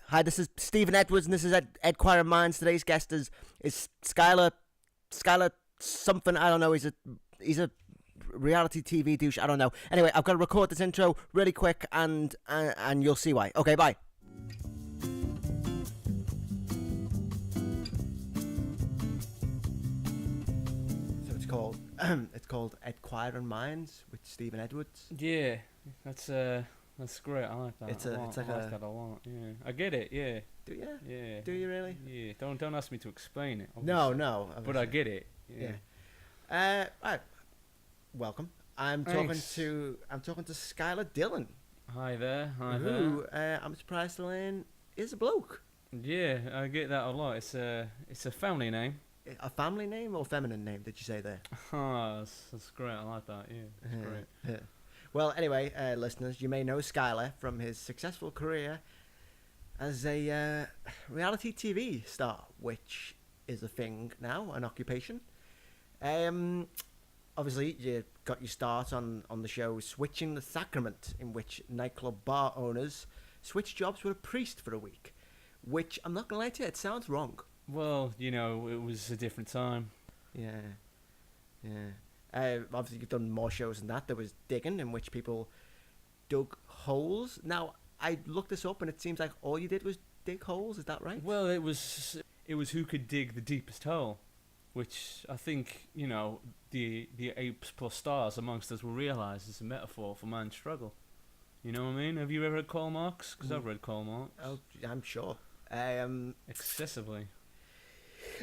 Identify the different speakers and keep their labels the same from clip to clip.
Speaker 1: Hi, this is Stephen Edwards, and this is Edquire Minds. Today's guest is Skylar. Skylar something, I don't know. He's a reality TV douche. I don't know. Anyway, I've got to record this intro really quick, and you'll see why. Okay, bye. So it's called Edquire Minds with Stephen Edwards.
Speaker 2: Yeah, that's great. I like that. I like that a lot. Yeah, I get it. Yeah.
Speaker 1: Do you?
Speaker 2: Yeah.
Speaker 1: Do you really?
Speaker 2: Yeah. Don't ask me to explain it.
Speaker 1: No.
Speaker 2: Obviously. But I get it. Yeah.
Speaker 1: Right. Welcome. I'm talking to Skylar Dillon.
Speaker 2: Hi there.
Speaker 1: Who I'm surprised to learn is a bloke.
Speaker 2: Yeah, I get that a lot. It's a family name.
Speaker 1: A family name or feminine name? Did you say there?
Speaker 2: Ah, that's great. I like that. Yeah, that's great.
Speaker 1: Well, anyway, listeners, you may know Skylar from his successful career as a reality TV star, which is a thing now, an occupation. Obviously, you got your start on the show Switching the Sacrament, in which nightclub bar owners switch jobs with a priest for a week, which, I'm not going to lie to you, it sounds wrong.
Speaker 2: Well, it was a different time.
Speaker 1: Yeah. Obviously, you've done more shows than that. There was Digging, in which people dug holes. Now, I looked this up, and it seems like all you did was dig holes. Is that right?
Speaker 2: Well, it was who could dig the deepest hole, which I think the apes plus stars amongst us will realise is a metaphor for man's struggle. You know what I mean? Have you ever read Karl Marx? Because I've read Karl Marx.
Speaker 1: Oh, I'm sure.
Speaker 2: Excessively.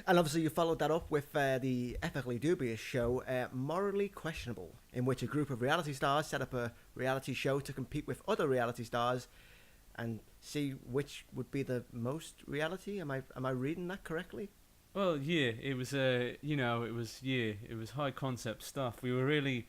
Speaker 1: And obviously you followed that up with the ethically dubious show Morally Questionable, in which a group of reality stars set up a reality show to compete with other reality stars and see which would be the most reality. Am I reading that correctly?
Speaker 2: Well, yeah, it was it was high concept stuff. We were really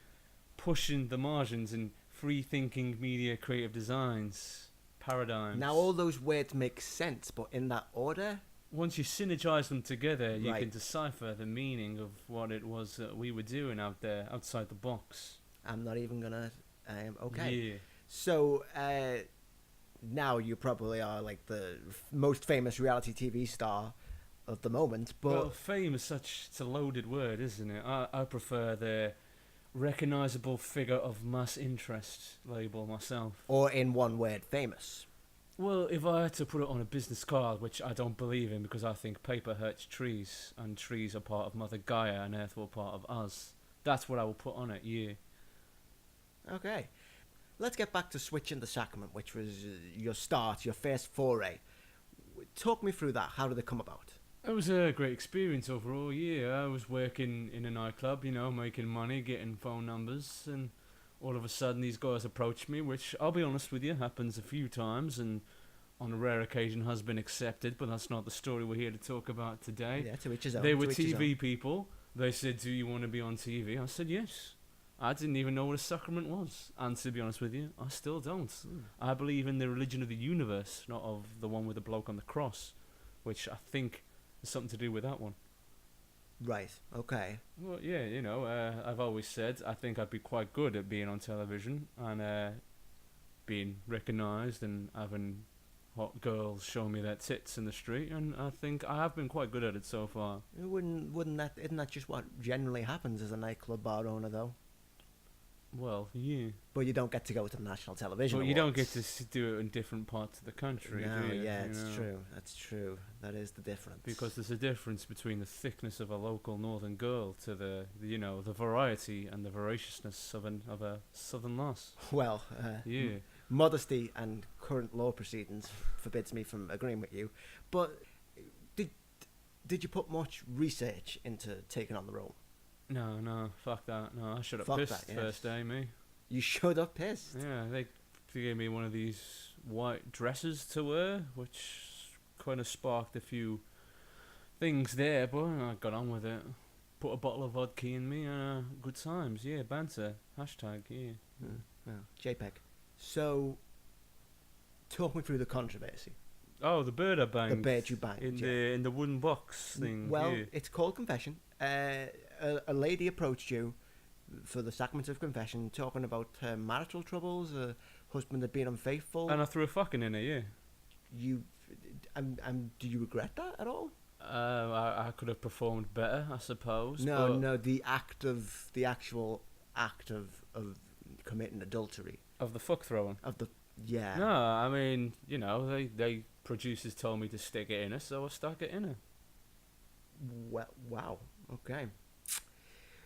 Speaker 2: pushing the margins in free thinking media creative designs paradigms.
Speaker 1: Now all those words make sense, but in that order?
Speaker 2: Once you synergize them together, you
Speaker 1: Right.
Speaker 2: can decipher the meaning of what it was that we were doing out there, outside the box.
Speaker 1: I'm not even gonna. Okay.
Speaker 2: Yeah.
Speaker 1: So now you probably are like the most famous reality TV star of the moment. But
Speaker 2: Well, fame is it's a loaded word, isn't it? I prefer the recognizable figure of mass interest label myself.
Speaker 1: or in one word, famous.
Speaker 2: Well, if I had to put it on a business card, which I don't believe in because I think paper hurts trees, and trees are part of Mother Gaia and therefore part of us, that's what I will put on it, yeah.
Speaker 1: Okay. Let's get back to Switching the Sacrament, which was your start, your first foray. Talk me through that. How did it come about?
Speaker 2: It was a great experience overall, yeah. I was working in a nightclub, making money, getting phone numbers, and all of a sudden these guys approached me, which, I'll be honest with you, happens a few times, and on a rare occasion has been accepted, but that's not the story we're here to talk about today.
Speaker 1: Yeah, to each his own.
Speaker 2: They were
Speaker 1: to each his
Speaker 2: TV
Speaker 1: own.
Speaker 2: people. They said, do you want to be on TV? I said, yes. I didn't even know what a sacrament was. And to be honest with you, I still don't. I believe in the religion of the universe, not of the one with the bloke on the cross, which I think has something to do with that one.
Speaker 1: Right, okay.
Speaker 2: Well, yeah, I've always said I think I'd be quite good at being on television and being recognised and having hot girls show me their tits in the street, and I think I have been quite good at it so far.
Speaker 1: Isn't that just what generally happens as a nightclub bar owner, though?
Speaker 2: Well, yeah.
Speaker 1: But you don't get to go to the national television
Speaker 2: But you don't
Speaker 1: awards.
Speaker 2: get to do it in different parts of the country,
Speaker 1: No,
Speaker 2: do you?
Speaker 1: yeah,
Speaker 2: You
Speaker 1: it's
Speaker 2: know?
Speaker 1: true. That's true. That is the difference.
Speaker 2: Because there's a difference between the thickness of a local northern girl to the variety and the voraciousness of a southern lass.
Speaker 1: Well,
Speaker 2: Yeah.
Speaker 1: modesty and current law proceedings forbids me from agreeing with you. But did you put much research into taking on the role?
Speaker 2: No, fuck that. No, I should have
Speaker 1: Fuck
Speaker 2: pissed
Speaker 1: that, yes.
Speaker 2: first day, me.
Speaker 1: You showed up pissed.
Speaker 2: Yeah, they gave me one of these white dresses to wear, which kind of sparked a few things there, but I got on with it. Put a bottle of vodka in me, good times, yeah, banter, hashtag, yeah.
Speaker 1: Well, JPEG. So, talk me through the controversy.
Speaker 2: Oh, the bird I banged.
Speaker 1: The bird you banged,
Speaker 2: in the wooden box thing.
Speaker 1: Well,
Speaker 2: yeah.
Speaker 1: it's called confession. A lady approached you for the sacrament of confession, talking about her marital troubles, her husband had been unfaithful.
Speaker 2: And I threw a fucking in it, yeah.
Speaker 1: You And do you regret that at all?
Speaker 2: I could have performed better, I suppose.
Speaker 1: No,
Speaker 2: but
Speaker 1: no, the actual act of committing adultery
Speaker 2: of the fuck throwing.
Speaker 1: of the yeah.
Speaker 2: No, I mean, they producers told me to stick it in her, so I stuck it in her.
Speaker 1: Well, wow. Okay.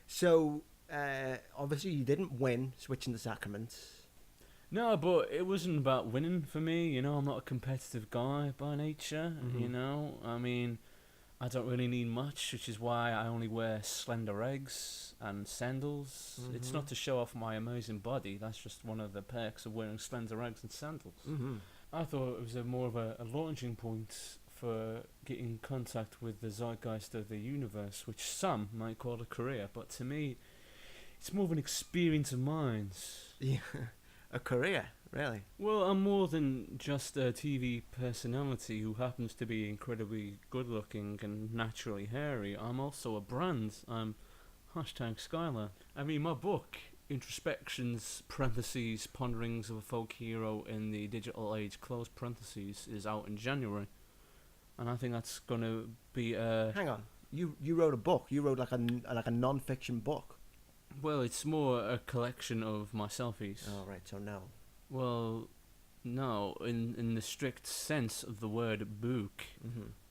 Speaker 1: So obviously you didn't win switching the sacraments.
Speaker 2: No, but it wasn't about winning for me. I'm not a competitive guy by nature. I mean, I don't really need much, which is why I only wear slender eggs and sandals. It's not to show off my amazing body. That's just one of the perks of wearing slender eggs and sandals. I thought it was more of a launching point for getting in contact with the zeitgeist of the universe, which some might call a career, but to me, it's more of an experience of minds.
Speaker 1: Yeah. A career, really?
Speaker 2: Well, I'm more than just a TV personality who happens to be incredibly good-looking and naturally hairy. I'm also a brand. I'm #Skylar. I mean, my book, Introspections, parentheses, Ponderings of a Folk Hero in the Digital Age, close parentheses, is out in January. And I think that's going to be a...
Speaker 1: Hang on. You wrote a book. You wrote like a non-fiction book.
Speaker 2: Well, it's more a collection of my selfies.
Speaker 1: Oh, right, so no.
Speaker 2: Well, no, in the strict sense of the word book,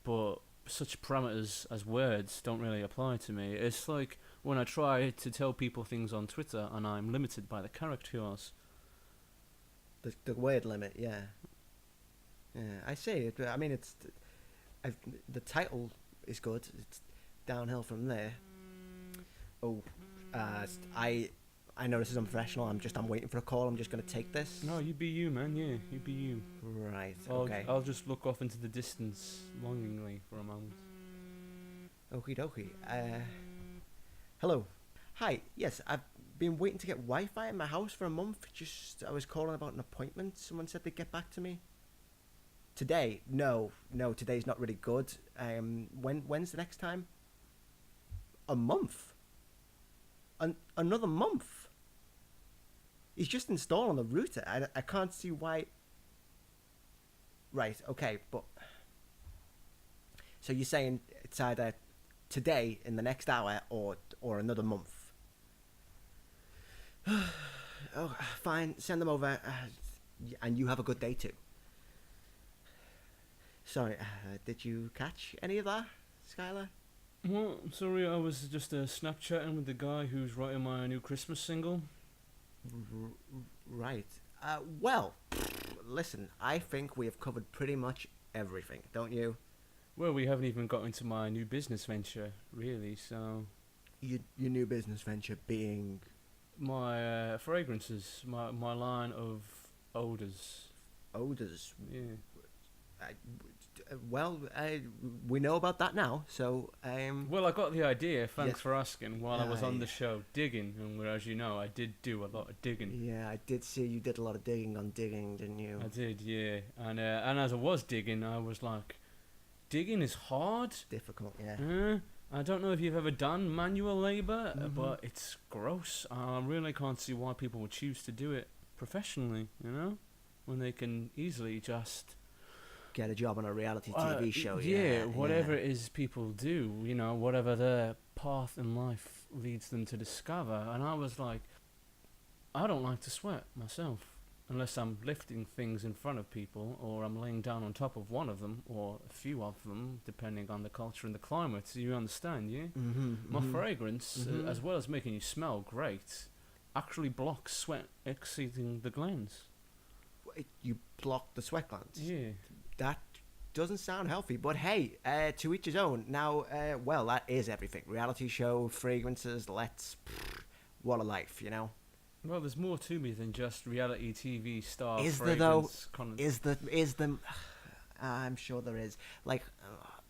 Speaker 2: but such parameters as words don't really apply to me. It's like when I try to tell people things on Twitter and I'm limited by the characters.
Speaker 1: The word limit, yeah. Yeah, I see it. I mean, the title is good. It's downhill from there. Oh, I know this is unprofessional. I'm waiting for a call. I'm just gonna take this.
Speaker 2: No, you be you, man. Yeah, you be you.
Speaker 1: Right. Okay.
Speaker 2: I'll just look off into the distance longingly for a moment.
Speaker 1: Okie dokie. Hello. Hi. Yes, I've been waiting to get Wi-Fi in my house for a month. I was calling about an appointment. Someone said they'd get back to me. Today? No, today's not really good. When's the next time? A month? Another month? He's just installing the router. I can't see why... Right, okay, but... So you're saying it's either today, in the next hour, or another month? Oh, fine, send them over, and you have a good day too. Sorry, did you catch any of that, Skylar?
Speaker 2: Well, sorry, I was just Snapchatting with the guy who's writing my new Christmas single.
Speaker 1: Right. Well, listen, I think we have covered pretty much everything, don't you?
Speaker 2: Well, we haven't even got into my new business venture, really, so...
Speaker 1: Your new business venture being...
Speaker 2: My fragrances, my line of odours.
Speaker 1: Odours?
Speaker 2: Yeah.
Speaker 1: We know about that now, so...
Speaker 2: Well, I got the idea, thanks
Speaker 1: yes.
Speaker 2: for asking, while I was on the show digging, and as you know, I did do a lot of digging.
Speaker 1: Yeah, I did see you did a lot of digging on digging, didn't you?
Speaker 2: I did, yeah. And as I was digging, I was like, digging is hard?
Speaker 1: Difficult, yeah.
Speaker 2: I don't know if you've ever done manual labour, but it's gross. I really can't see why people would choose to do it professionally, when they can easily just...
Speaker 1: Get a job on a reality TV show,
Speaker 2: yeah. Whatever it is people do, whatever their path in life leads them to discover. And I was like, I don't like to sweat myself, unless I'm lifting things in front of people, or I'm laying down on top of one of them, or a few of them, depending on the culture and the climate. You understand, yeah? My fragrance, as well as making you smell great, actually blocks sweat exceeding the glands.
Speaker 1: You block the sweat glands?
Speaker 2: Yeah.
Speaker 1: That doesn't sound healthy, but hey, to each his own. Now, well, that is everything. Reality show, fragrances, what a life,
Speaker 2: Well, there's more to me than just reality TV star.
Speaker 1: Is there though? Is the? I'm sure there is. Like,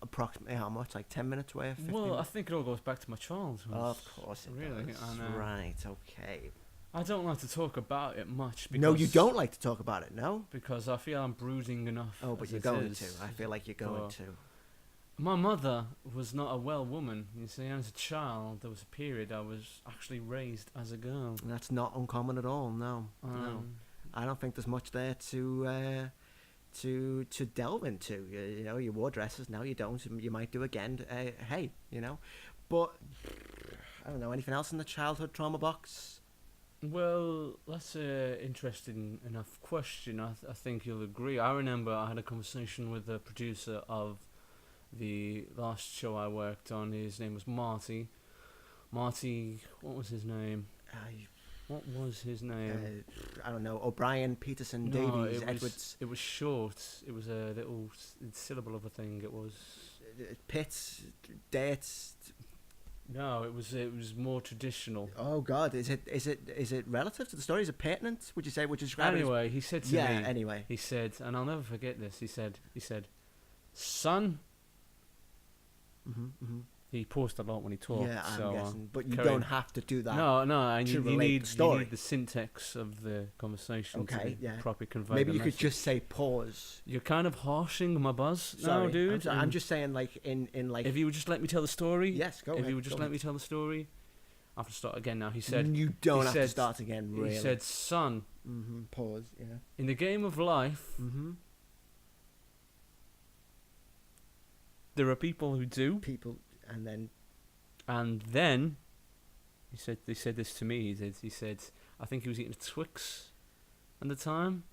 Speaker 1: approximately how much? Like 10 minutes worth? 15
Speaker 2: well,
Speaker 1: minutes?
Speaker 2: I think it all goes back to my childhood.
Speaker 1: Of course it
Speaker 2: really
Speaker 1: does.
Speaker 2: And,
Speaker 1: right. Okay.
Speaker 2: I don't like to talk about it much. Because
Speaker 1: no, you don't like to talk about it, no?
Speaker 2: Because I feel I'm brooding enough.
Speaker 1: Oh, but you're going to. I feel like you're going to.
Speaker 2: My mother was not a well woman. You see, as a child, there was a period I was actually raised as a girl.
Speaker 1: That's not uncommon at all, no. No. I don't think there's much there to to delve into. You know, you wore dresses, now you don't. You might do again. Hey, you know, but I don't know. Anything else in the childhood trauma box?
Speaker 2: Well, that's an interesting enough question. I think you'll agree. I remember I had a conversation with the producer of the last show I worked on. His name was Marty. Marty, what was his name? What was his name?
Speaker 1: I don't know. O'Brien, Peterson,
Speaker 2: No,
Speaker 1: Davies,
Speaker 2: it
Speaker 1: Edwards.
Speaker 2: it was short. It was a little syllable of a thing. It was.
Speaker 1: Pitts, dates.
Speaker 2: No, it was more traditional.
Speaker 1: Oh God, is it relative to the story? Is it pertinent? Would you say? Would you describe it?
Speaker 2: Anyway, he said to
Speaker 1: Yeah.
Speaker 2: me.
Speaker 1: Anyway,
Speaker 2: He said, and I'll never forget this. He said, son. He paused a lot when he talked.
Speaker 1: yeah, I'm
Speaker 2: so,
Speaker 1: guessing. But you
Speaker 2: carry
Speaker 1: don't
Speaker 2: on.
Speaker 1: have to do that.
Speaker 2: No, and
Speaker 1: to
Speaker 2: you
Speaker 1: relate
Speaker 2: need
Speaker 1: the story.
Speaker 2: you need the syntax of the conversation
Speaker 1: Okay,
Speaker 2: to
Speaker 1: yeah.
Speaker 2: properly convey.
Speaker 1: Maybe
Speaker 2: the
Speaker 1: you could
Speaker 2: message.
Speaker 1: just say pause.
Speaker 2: You're kind of harshing my buzz
Speaker 1: Sorry,
Speaker 2: now, dude.
Speaker 1: I'm just saying, like in like.
Speaker 2: If you would just let me tell the story.
Speaker 1: Yes, go
Speaker 2: If
Speaker 1: ahead.
Speaker 2: you would just
Speaker 1: go
Speaker 2: let
Speaker 1: ahead.
Speaker 2: me tell the story. I have to start again now. He said.
Speaker 1: You don't
Speaker 2: he
Speaker 1: have to
Speaker 2: said-
Speaker 1: start again. Really.
Speaker 2: He said, son,
Speaker 1: Pause. Yeah.
Speaker 2: in the game of life, there are people who do.
Speaker 1: People, and then
Speaker 2: And then, they said this to me. He said, I think he was eating a Twix at the time.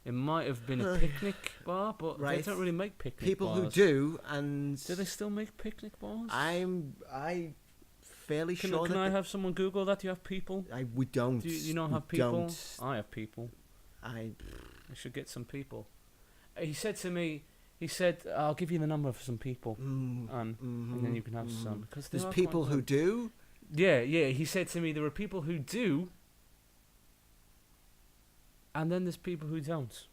Speaker 2: It might have been a picnic bar, but
Speaker 1: Right.
Speaker 2: they don't really make picnic
Speaker 1: people
Speaker 2: bars.
Speaker 1: who do, and
Speaker 2: Do they still make picnic bars?
Speaker 1: I fairly
Speaker 2: Can
Speaker 1: sure that
Speaker 2: I have someone Google that? Do you have people?
Speaker 1: we don't.
Speaker 2: Do you not
Speaker 1: We
Speaker 2: have people?
Speaker 1: Don't.
Speaker 2: I have people.
Speaker 1: I
Speaker 2: should get some people. He said to me, I'll give you the number for some people, and then you can have some. Because
Speaker 1: there's people who do.
Speaker 2: Yeah. He said to me, there are people who do, and then there's people who don't.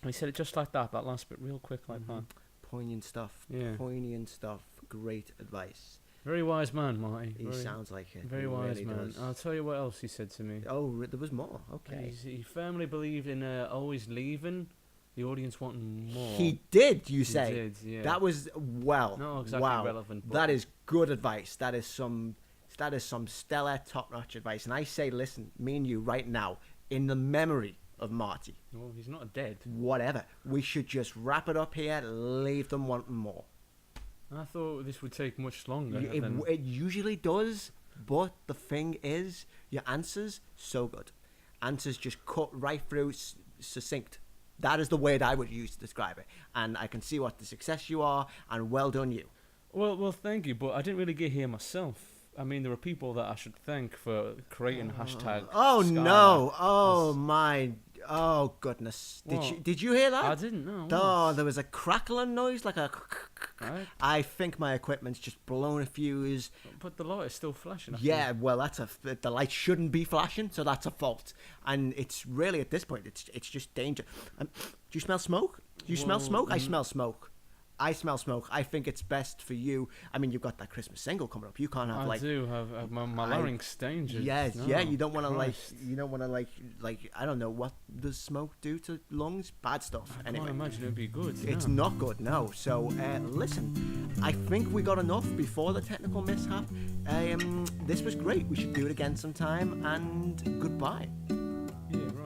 Speaker 2: And he said it just like that last bit, real quick like that.
Speaker 1: Poignant stuff.
Speaker 2: Yeah.
Speaker 1: Poignant stuff. Great advice.
Speaker 2: Very wise man, Marty.
Speaker 1: He sounds like it.
Speaker 2: Very
Speaker 1: He
Speaker 2: wise
Speaker 1: really
Speaker 2: man.
Speaker 1: does.
Speaker 2: I'll tell you what else he said to me.
Speaker 1: Oh, there was more. Okay.
Speaker 2: He firmly believed in always leaving the audience wanting more.
Speaker 1: He did. You
Speaker 2: He
Speaker 1: say
Speaker 2: did, yeah.
Speaker 1: that was
Speaker 2: Not exactly
Speaker 1: wow.
Speaker 2: relevant. But
Speaker 1: That is good advice. That is some stellar, top-notch advice. And I say, listen, me and you right now, in the memory of Marty,
Speaker 2: well, he's not dead.
Speaker 1: whatever, we should just wrap it up here. Leave them wanting more.
Speaker 2: I thought this would take much longer.
Speaker 1: It usually does, but the thing is, your answers so good. Answers just cut right through, succinct. That is the word I would use to describe it. And I can see what the success you are, and well done you.
Speaker 2: Well, thank you, but I didn't really get here myself. I mean, there are people that I should thank for creating hashtag.
Speaker 1: Oh
Speaker 2: Skylar.
Speaker 1: no! Oh my! Oh goodness!
Speaker 2: What?
Speaker 1: Did you hear that?
Speaker 2: I didn't know.
Speaker 1: Oh, there was a crackling noise, like a.
Speaker 2: Right.
Speaker 1: I think my equipment's just blown a fuse.
Speaker 2: But the light is still flashing. I
Speaker 1: Yeah,
Speaker 2: think.
Speaker 1: well, the light shouldn't be flashing, so that's a fault. And it's really at this point, it's just danger. Do you smell smoke? Do you smell
Speaker 2: Well,
Speaker 1: smoke? I smell smoke. I smell smoke. I think it's best for you. I mean, you've got that Christmas single coming up. You can't have
Speaker 2: I do have my larynx danger.
Speaker 1: Yes,
Speaker 2: No,
Speaker 1: yeah. You don't want to
Speaker 2: Christ.
Speaker 1: like. I don't know what does smoke do to lungs. Bad stuff.
Speaker 2: I
Speaker 1: Anyway,
Speaker 2: can't imagine it'd be good.
Speaker 1: it's
Speaker 2: no.
Speaker 1: not good. No. So listen, I think we got enough before the technical mishap. This was great. We should do it again sometime. And goodbye.
Speaker 2: Yeah, right.